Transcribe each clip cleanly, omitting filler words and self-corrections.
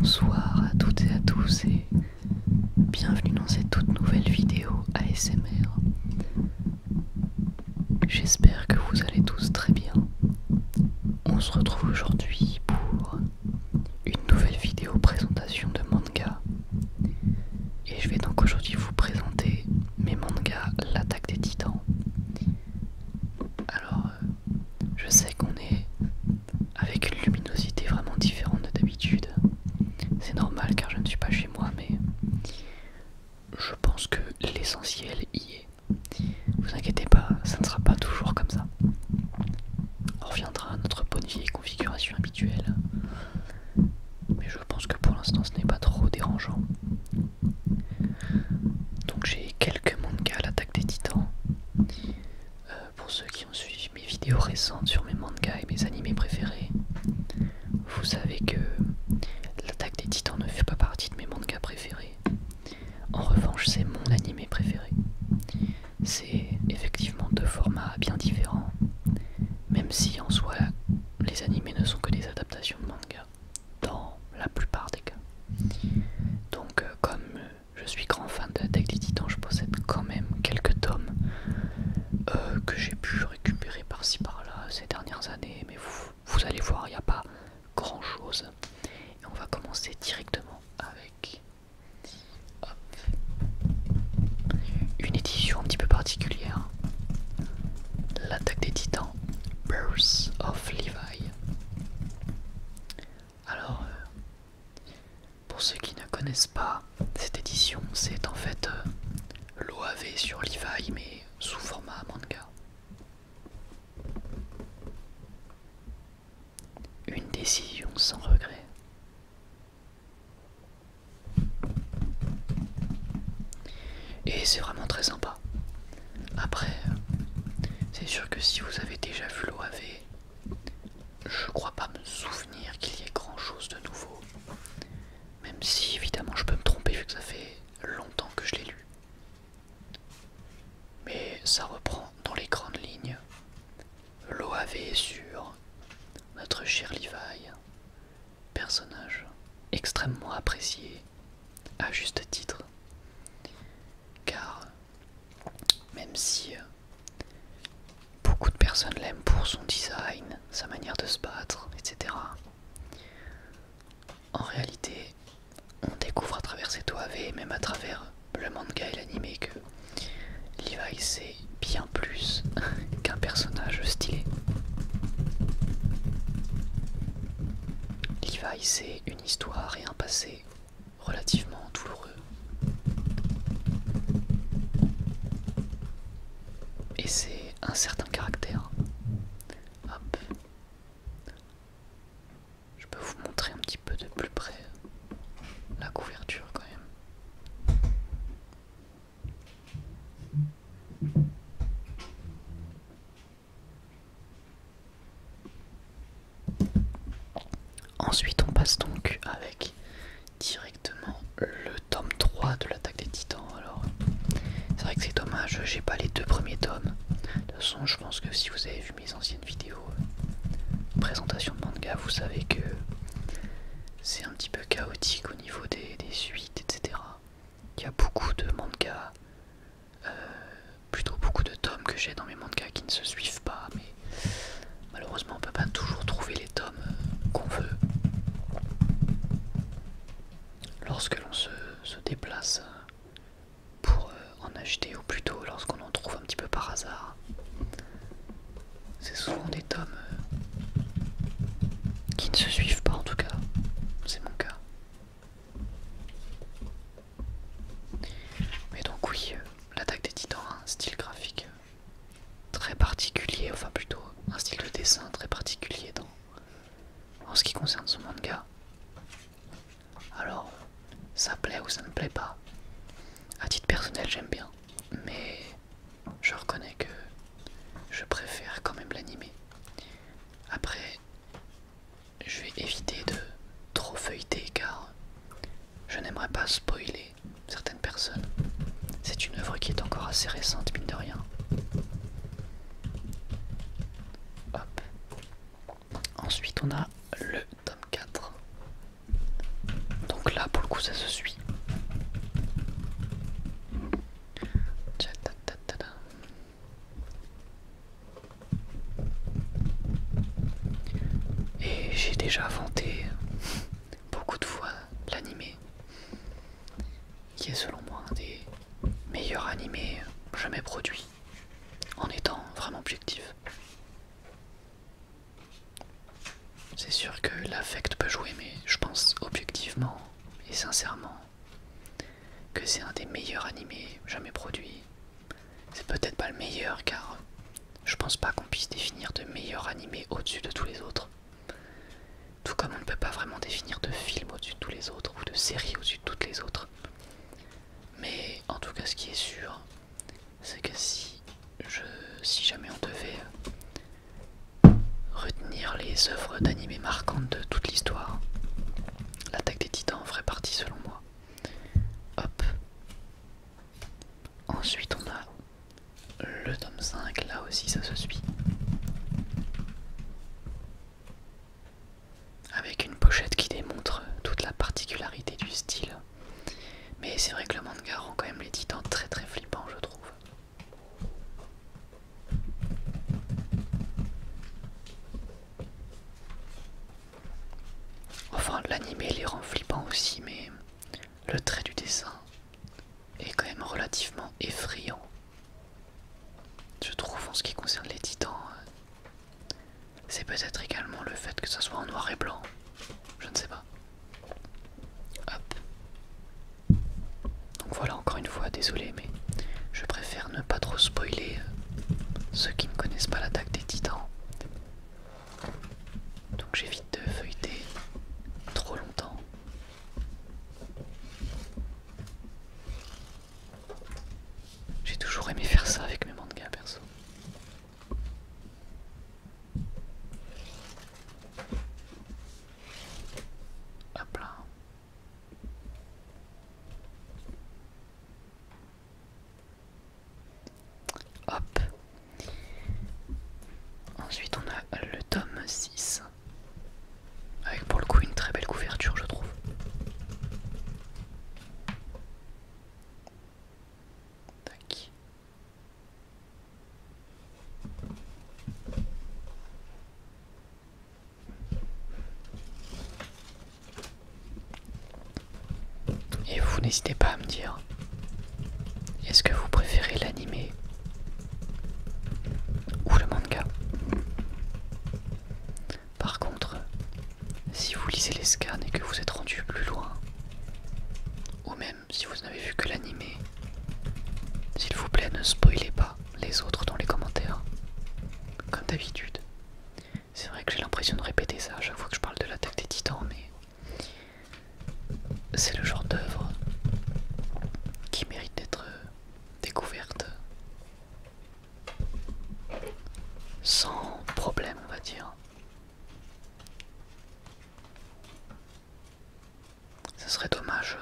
Bonsoir à toutes et à tous et bienvenue dans cette toute nouvelle vidéo ASMR. J'espère que vous allez tous très bien. On se retrouve aujourd'hui pour une nouvelle vidéo présentation de manga. Et je vais donc aujourd'hui vous présenter mes mangas L'Attaque des Titans. Alors, je sais qu'on est avec une luminosité vraiment différente de d'habitude. C'est normal car je ne suis pas chez moi, mais je pense que l'essentiel y est. Vous inquiétez pas, ça ne sera pas toujours comme ça. On reviendra à notre bonne vieille configuration habituelle. Mais je pense que pour l'instant ce n'est pas trop dérangeant. Donc j'ai quelques mangas à l'Attaque des Titans. Pour ceux qui ont suivi mes vidéos récentes sur mes mangas et mes animés préférés, vous savez que l'Attaque des Titans ne fait pas partie de mes mangas préférés. En revanche, c'est mon animé préféré. C'est effectivement deux formats bien différents, même si en soi, les animés ne sont que des adaptations de manga, dans la plupart des cas. Donc, comme je suis grand fan de l'Attaque des Titans, je possède quand même quelques tomes que j'ai pu récupérer par-ci par-là ces dernières années, mais vous allez voir, il n'y a pas grand-chose. Et on va commencer directement avec une édition un petit peu particulière, L'Attaque des Titans, Birth of Levi. Alors, pour ceux qui ne connaissent pas cette édition, c'est en fait l'OAV sur Levi, mais sous format manga. Une décision sans regret. Et c'est vraiment très sympa. Après, c'est sûr que si vous avez déjà vu l'OAV, je crois pas me souvenir qu'il y ait grand chose de nouveau. Même si évidemment je peux me tromper vu que ça fait longtemps que je l'ai lu. Mais ça reprend dans les grandes lignes l'OAV sur notre cher Levi, personnage extrêmement apprécié à juste titre. Car même si beaucoup de personnes l'aiment pour son design, sa manière de se battre, etc., en réalité, on découvre à travers cette OAV, et même à travers le manga et l'anime, que Levi c'est bien plus qu'un personnage stylé. Levi c'est une histoire et un passé relativement douloureux. Et c'est un certain caractère. Hop. Je peux vous montrer un petit peu de plus près la couverture quand même. Ensuite on passe donc avec directement le tome 3 de l'Attaque des Titans. Alors c'est vrai que c'est dommage, j'ai pas les deux premiers tomes. De toute façon je pense que si vous avez vu mes anciennes vidéos présentation de manga, vous savez que c'est un petit peu chaotique au niveau des suites, etc. Il y a beaucoup de mangas, plutôt beaucoup de tomes que j'ai dans mes mangas qui ne se suivent pas, mais malheureusement on peut pas toujours trouver les tomes qu'on veut lorsque l'on se déplace pour en acheter, ou plutôt lorsqu'on en trouve un petit peu par hasard. C'est souvent des tomes qui ne se suivent pas, en tout cas, c'est mon cas. Mais donc oui, l'Attaque des Titans a un style graphique très particulier, enfin plutôt un style de dessin très particulier en ce qui concerne son manga. Alors, ça plaît ou ça ne plaît pas. À titre personnel, j'aime bien, mais je reconnais que je préfère quand même l'animé. Après, je vais éviter de trop feuilleter car je n'aimerais pas spoiler certaines personnes. C'est une œuvre qui est encore assez récente, mine de rien. Hop. Ensuite, on a le tome 4. j'ai déjà vanté beaucoup de fois l'animé, qui est selon moi un des meilleurs animés jamais produits, en étant vraiment objectif. C'est sûr que l'affect peut jouer, mais je pense objectivement et sincèrement que c'est un des meilleurs animés jamais produits. C'est peut-être pas le meilleur car je pense pas qu'on puisse définir de meilleur animé au-dessus de tous les autres. Tout comme on ne peut pas vraiment définir de film au-dessus de tous les autres ou de série au-dessus de toutes les autres. Mais en tout cas ce qui est sûr, c'est que si jamais on devait retenir les œuvres d'animé marquantes de toute l'histoire, l'Attaque des Titans en ferait partie selon moi. Hop. Ensuite on a le tome 5, là aussi ça se suit. Avec une pochette qui démontre toute la particularité du style. Mais c'est vrai que le manga rend quand même les Titans très très flippants, je trouve. Enfin, l'animé les rend flippants aussi, mais le trait du dessin est quand même relativement effrayant. Je trouve en ce qui concerne les Titans. C'est peut-être également le fait que ça soit en noir et blanc. Je ne sais pas. Hop. Donc voilà, encore une fois, désolé, mais je préfère ne pas trop spoiler ceux qui ne connaissent pas l'Attaque des Titans. Donc j'évite de feuilleter trop longtemps. J'ai toujours aimé faire ça avec mes mangas perso. Hop là. Hop. Ensuite on a le tome 6. Avec pour le coup une très belle couverture, je trouve. Tac. Et vous n'hésitez pas à me dire, est-ce que vous préférez l'animé ou le manga? Par contre, si vous lisez les scans et que vous êtes rendu plus loin, ou même si vous n'avez vu que l'animé, s'il vous plaît ne spoilez pas les autres dans les commentaires. Comme d'habitude. C'est vrai que j'ai l'impression de répéter ça à chaque fois que je parle de l'Attaque des Titans, mais c'est le genre d'œuvre qui mérite d'être découverte sans problème, on va dire. Ce serait dommage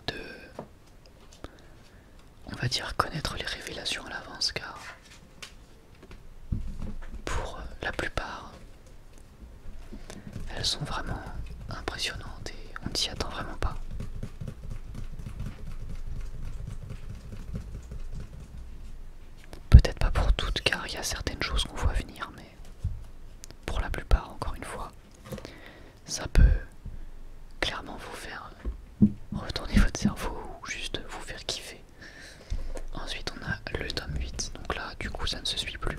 de, on va dire, connaître les révélations à l'avance, car pour la plupart, elles sont vraiment impressionnantes et on ne s'y attend vraiment pas. Peut-être pas pour toutes, car il y a certaines choses qu'on voit venir, mais pour la plupart, encore une fois, ça peut clairement vous faire retourner votre cerveau ou juste vous faire kiffer. Ensuite on a le tome 8, donc là du coup ça ne se suit plus.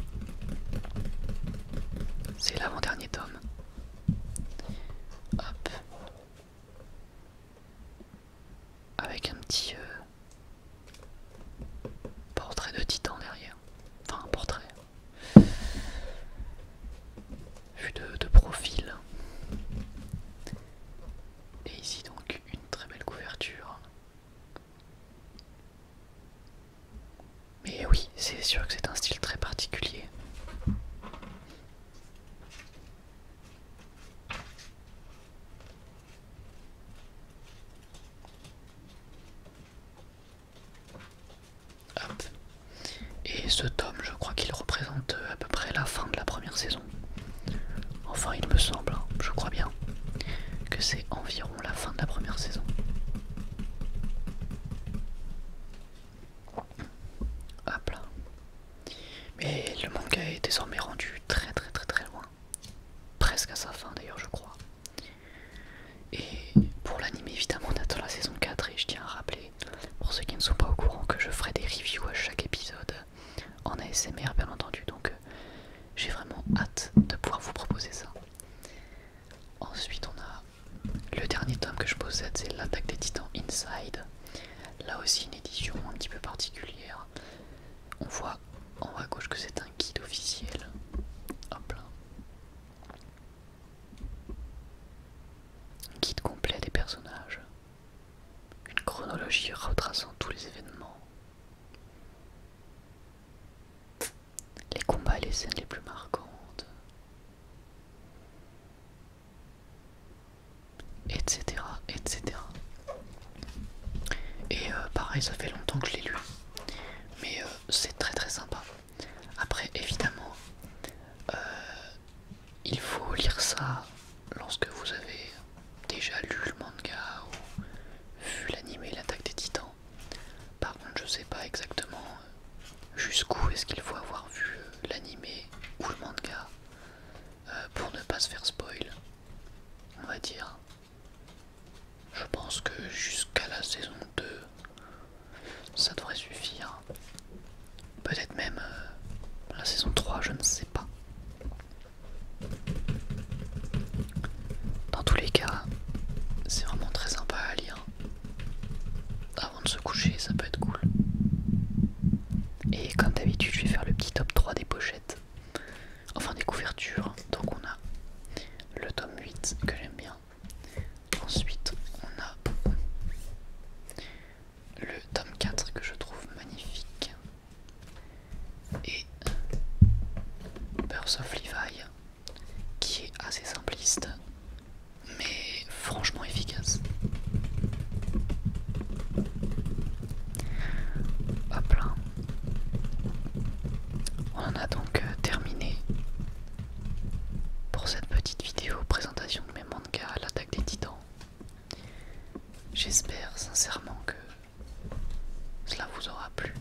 C'est l'avant-dernier tome. Hop. Avec un petit portrait de Titan derrière. Enfin un portrait. Vu de profil. Et ici donc une très belle couverture. Mais oui, c'est sûr que c'est un style très particulier. Hop. Et ce tome, je crois qu'il représente à peu près la fin de la première saison. Enfin, il me semble, hein, je crois bien que c'est environ la fin de la première saison. Hop là. Mais le manga est désormais rendu très loin. les scènes les plus marquantes, etc. etc. Et pareil, ça fait longtemps que je l'ai lu, mais c'est très très sympa. Après, évidemment, il faut lire ça lorsque vous avez déjà lu le manga ou vu l'anime L'Attaque des Titans. Par contre, je sais pas exactement jusqu'où est-ce qu'il faut avoir vu l'anime ou le manga pour ne pas se faire spoil, on va dire. Je pense que jusqu'à la saison 2, ça devrait suffire. Peut-être même la saison 3, je ne sais pas. Dans tous les cas, c'est vraiment très sympa à lire. Avant de se coucher, ça peut être cool. Et comme d'habitude, je vais faire le petit top 3 des pochettes. Enfin des couvertures. Donc on a le tome 8 que j'aime bien. Ensuite, on a le tome 4 que je trouve magnifique. Et Birth of Levi, qui est assez simpliste, mais franchement efficace. Hop là. On en a donc terminé pour cette petite vidéo présentation de mes mangas à l'Attaque des Titans. J'espère sincèrement que cela vous aura plu,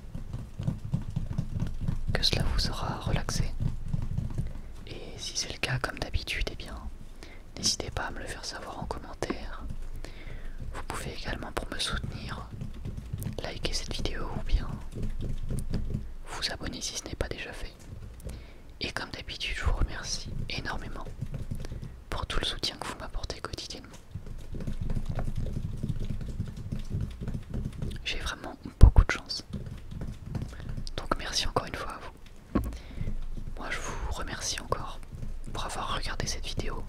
que cela vous aura relaxé. Et si c'est le cas, comme d'habitude, eh bien, n'hésitez pas à me le faire savoir en commentaire. Vous pouvez également, pour me soutenir, liker cette vidéo ou bien vous abonner si ce n'est pas déjà fait. Et comme d'habitude, je vous remercie énormément pour tout le soutien que vous m'apportez quotidiennement. J'ai vraiment beaucoup de chance. Donc merci encore une fois à vous. Moi je vous remercie encore pour avoir regardé cette vidéo.